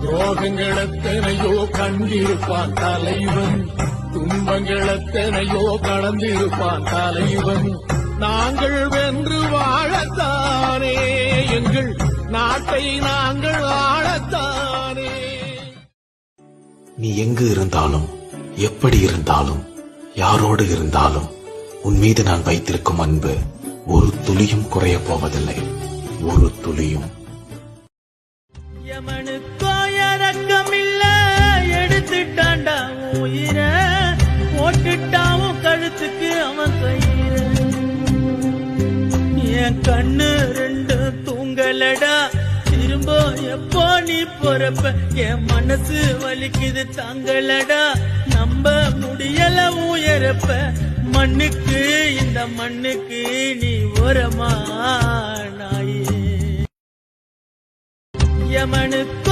துரோகங்கள் எத்தனையோ கண்டிருப்பான் தலைவன், துன்பங்கள் எத்தனையோ கடந்திருப்பான் தலைவன். நாங்கள் வென்று வாழத்தானே எங்கள் நாட்டை நாங்கள் ஆளத்தானே. நீ எங்கு இருந்தாலும், எப்படி இருந்தாலும், யாரோடு இருந்தாலும் உன் மீது நான் வைத்திருக்கும் அன்பு ஒரு துளியும் குறைய போவதில்லை, ஒரு துளியும். யமனுக்கோ இறக்கமில்ல, எடுத்துட்டாண்டா உயிர, போட்டுட்டாவும் கழுத்துக்கு அவன் கயிற. என் கண்ணு ரெண்டு தூங்கலடா, திரும்ப எப்போ நீ பொறப்ப, என் மனசு வலிக்குது தாங்கலடா, நம்ப முடியல உயரப்ப. மண்ணுக்கு இந்த மண்ணுக்கு நீ உரமா நாயே. யமனுக்கு